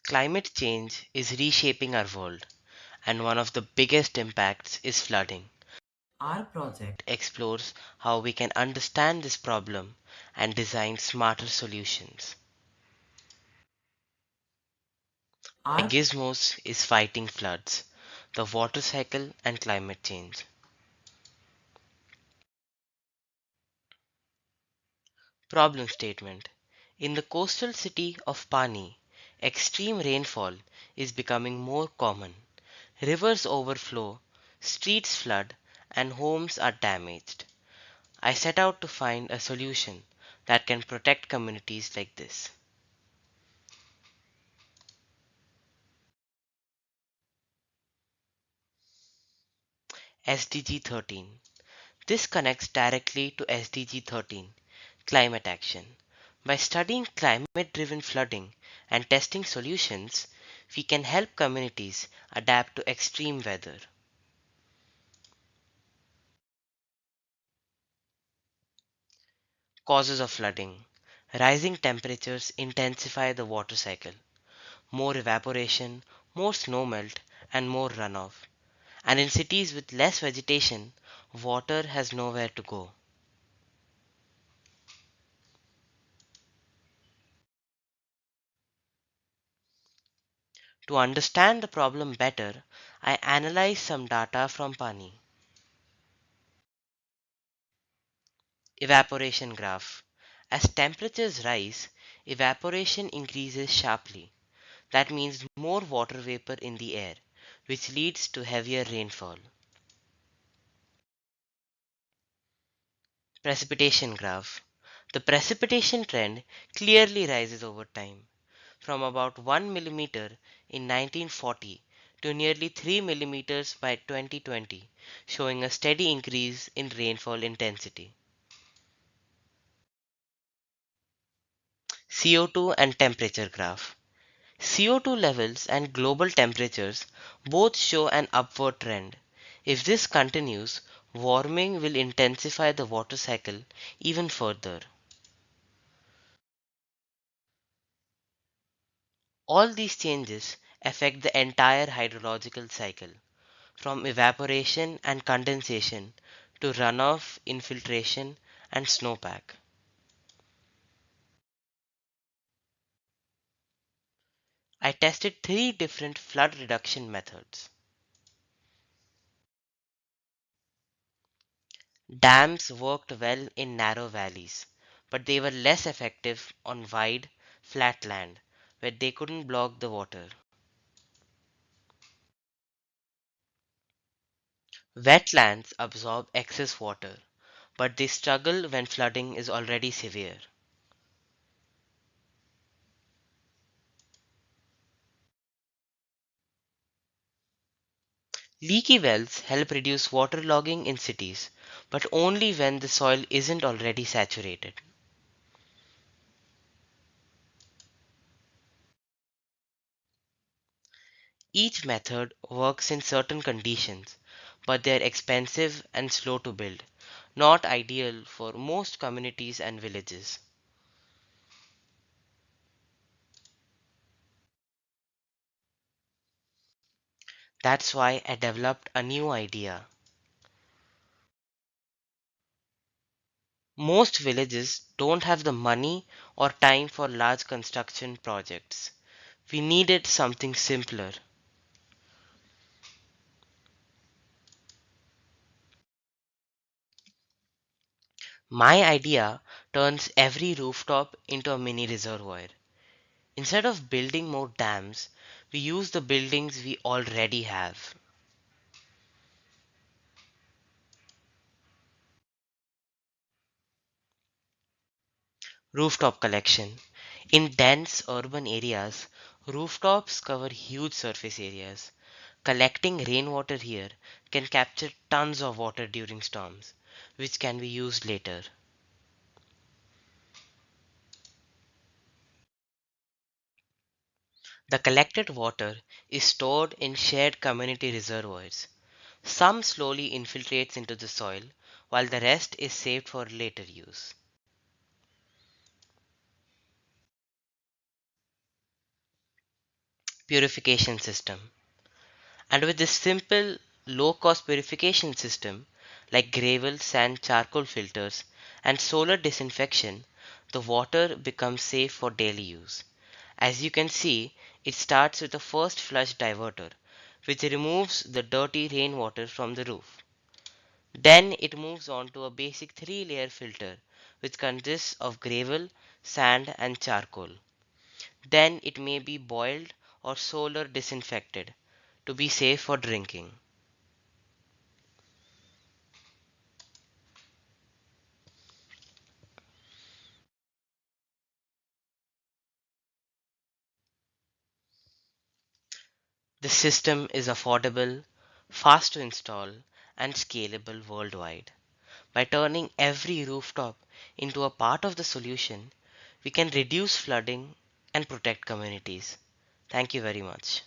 Climate change is reshaping our world, and one of the biggest impacts is flooding. Our project explores how we can understand this problem and design smarter solutions. Our GIZMOS is fighting floods, the water cycle, and climate change. Problem statement: in the coastal city of Pani, extreme rainfall is becoming more common. Rivers overflow, streets flood, and homes are damaged. I set out to find a solution that can protect communities like this. SDG 13. This connects directly to SDG 13, climate action. By studying climate driven flooding and testing solutions, we can help communities adapt to extreme weather. Causes of flooding: rising temperatures intensify the water cycle, more evaporation, more snowmelt, and more runoff. And in cities with less vegetation, water has nowhere to go. To understand the problem better, I analyzed some data from Pani. Evaporation graph. As temperatures rise, evaporation increases sharply. That means more water vapor in the air, which leads to heavier rainfall. Precipitation graph. The precipitation trend clearly rises over time, from about 1 millimeter in 1940 to nearly 3 millimeters by 2020, showing a steady increase in rainfall intensity. CO2 and temperature graph. CO2 levels and global temperatures both show an upward trend. If this continues, warming will intensify the water cycle even further. All these changes affect the entire hydrological cycle, from evaporation and condensation to runoff, infiltration, and snowpack. I tested three different flood reduction methods. Dams worked well in narrow valleys, but they were less effective on wide, flat land where they couldn't block the water. Wetlands absorb excess water, but they struggle when flooding is already severe. Leaky wells help reduce waterlogging in cities, but only when the soil isn't already saturated. Each method works in certain conditions, but they are expensive and slow to build, not ideal for most communities and villages. That's why I developed a new idea. Most villages don't have the money or time for large construction projects. We needed something simpler. My idea turns every rooftop into a mini reservoir. Instead of building more dams, we use the buildings we already have. Rooftop collection. In dense urban areas, rooftops cover huge surface areas. Collecting rainwater here can capture tons of water during storms, which can be used later. The collected water is stored in shared community reservoirs. Some slowly infiltrates into the soil, while the rest is saved for later use. purification system. And with this simple, low cost purification system like gravel, sand, charcoal filters, and solar disinfection, the water becomes safe for daily use. As you can see, it starts with the first flush diverter, which removes the dirty rainwater from the roof. Then it moves on to a basic three-layer filter, which consists of gravel, sand, and charcoal. Then it may be boiled or solar disinfected to be safe for drinking. The system is affordable, fast to install, and scalable worldwide. By turning every rooftop into a part of the solution, we can reduce flooding and protect communities. Thank you very much.